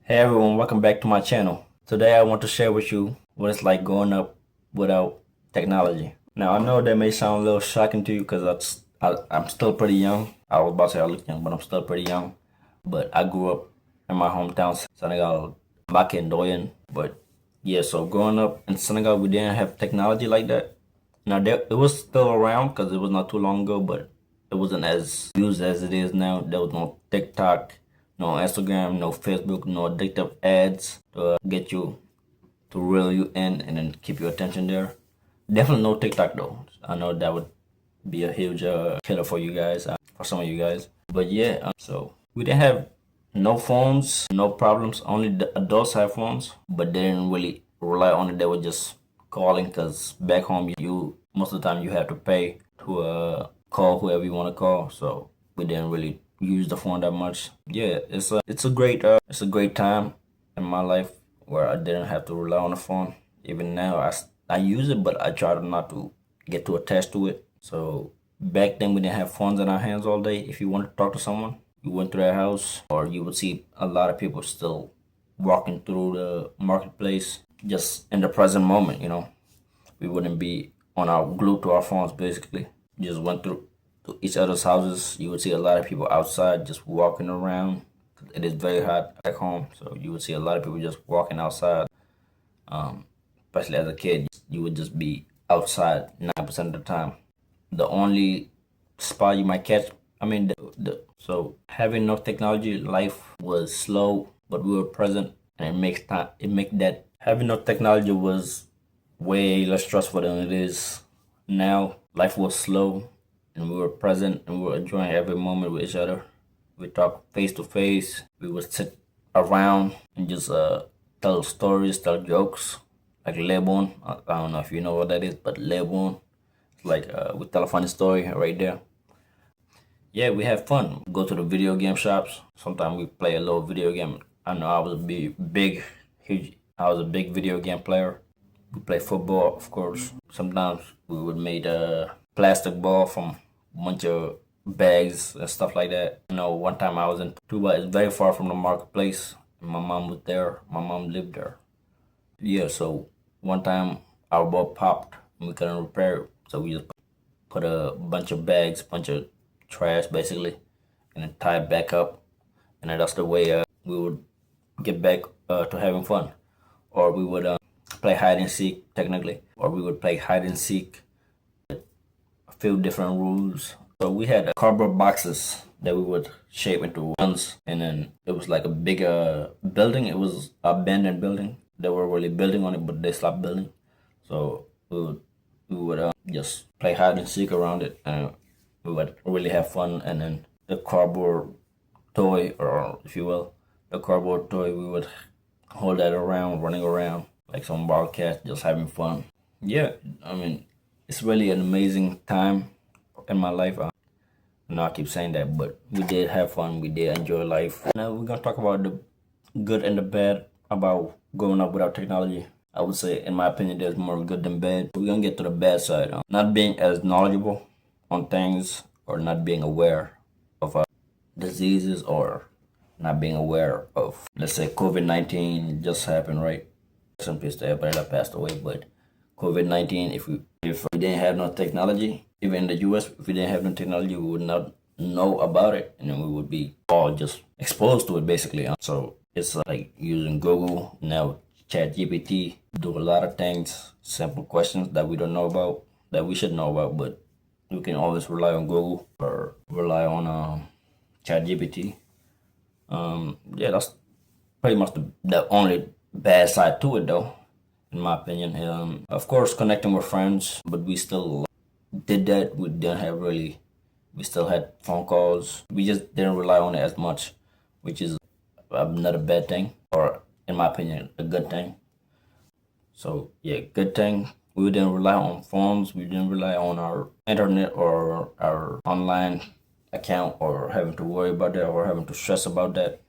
Hey everyone, welcome back to my channel. Today I want to share with you what it's like growing up without technology. Now I know that may sound a little shocking to you because I'm still pretty young. I was about to say I look young, but I'm still pretty young. But I grew up in my hometown, Senegal, Makendoyan. But yeah, so growing up in Senegal, we didn't have technology like that. Now it was still around because it was not too long ago, but it wasn't as used as it is now. There was no TikTok, no Instagram, no Facebook, no addictive ads to get you to reel you in and then keep your attention there. Definitely no TikTok though. I know that would be a huge killer for you guys, for some of you guys. But yeah, so we didn't have no phones, no problems. Only the adults have phones, but they didn't really rely on it. They were just calling because back home you most of the time you have to pay to call whoever you want to call. So we didn't really use the phone that much. Yeah, it's a great time in my life where I didn't have to rely on the phone. Even now, I use it, but I try not to get too attached to it. So back then, we didn't have phones in our hands all day. If you wanted to talk to someone, you went to their house, or you would see a lot of people still walking through the marketplace, just in the present moment. We wouldn't be on our glued to our phones. Basically, just went through to each other's houses. You would see a lot of people outside just walking around. It is very hot back home, so you would see a lot of people just walking outside. Especially as a kid, you would just be outside 9% of the time. The only spot you might catch, I mean, so having no technology, life was slow, but we were present, and it makes time. It make that having no technology was way less stressful than it is now. Life was slow, and we were present, and we were enjoying every moment with each other. We talk face to face. We would sit around and just tell stories, tell jokes, like Lebon. I don't know if you know what that is, but Lebon, it's like we tell a funny story right there. Yeah, we have fun. Go to the video game shops. Sometimes we play a little video game. I know I was a big, huge. I was a big video game player. We play football, of course. Sometimes we would make a plastic ball from a bunch of bags and stuff like that. One time I was in Tuba. It's very far from the marketplace. My mom was there. My mom lived there. Yeah, so one time our ball popped and we couldn't repair it. So we just put a bunch of bags, bunch of trash basically, and then tie it back up. And then that's the way we would get back to having fun. Or we would play hide and seek technically. Or we would play hide and seek, a few different rules. So we had cardboard boxes that we would shape into ones, and then it was like a bigger building. It was an abandoned building. They were really building on it, but they stopped building. So we would just play hide and seek around it, and we would really have fun. And then the cardboard toy, or if you will, the cardboard toy, we would hold that around, running around like some wildcats, just having fun. Yeah, I mean, it's really an amazing time in my life. I keep saying that, but we did have fun. We did enjoy life. Now we're gonna talk about the good and the bad about growing up without technology. I would say, in my opinion, there's more good than bad. We're gonna get to the bad side. Not being as knowledgeable on things, or not being aware of diseases, or not being aware of, let's say, COVID-19 just happened, right? Some people to everybody that passed away, but COVID-19, if we didn't have no technology, even in the US, if we didn't have no technology, we would not know about it, and then we would be all just exposed to it basically. So it's like using Google now, Chat GPT, do a lot of things, simple questions that we don't know about, that we should know about, but we can always rely on Google or rely on Chat GPT. Yeah, that's pretty much the only bad side to it, though, in my opinion. Of course, connecting with friends, but we still did that. We still had phone calls. We just didn't rely on it as much, which is not a bad thing, or in my opinion, a good thing. So yeah, good thing. We didn't rely on phones. We didn't rely on our internet or our online account, or having to worry about that, or having to stress about that.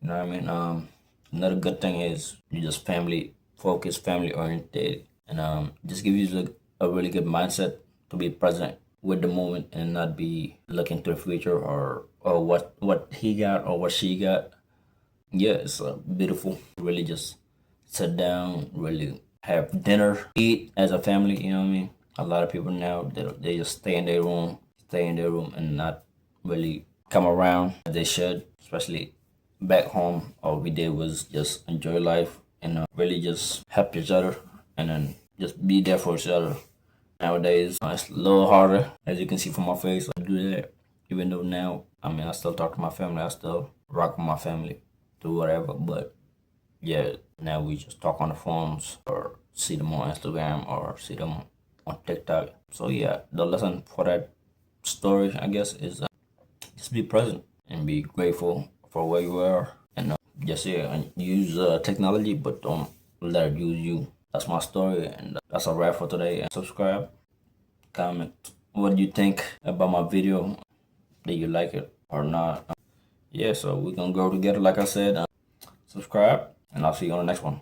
You know what I mean? Another good thing is you just family focused, family oriented, and just gives you a really good mindset to be present with the moment and not be looking to the future, or what he got or what she got. yeah, it's beautiful. Really just sit down, really have dinner, eat as a family. You know what I mean? A lot of people now they just stay in their room, and not really come around as they should. Especially back home, all we did was just enjoy life and really just help each other, and then just be there for each other. Nowadays, it's a little harder, as you can see from my face. I do that, even though now, I mean, I still talk to my family. I still rock with my family, do whatever. But yeah, now we just talk on the phones or see them on Instagram or see them on TikTok. So yeah, the lesson for that story, I guess, is just be present and be grateful for where you are, and just yeah, and use technology, but don't let it use you. That's my story, and that's a wrap for today. And subscribe, comment what do you think about my video. Did you like it or not? Yeah, so we're gonna grow together, like I said. Subscribe, and I'll see you on the next one.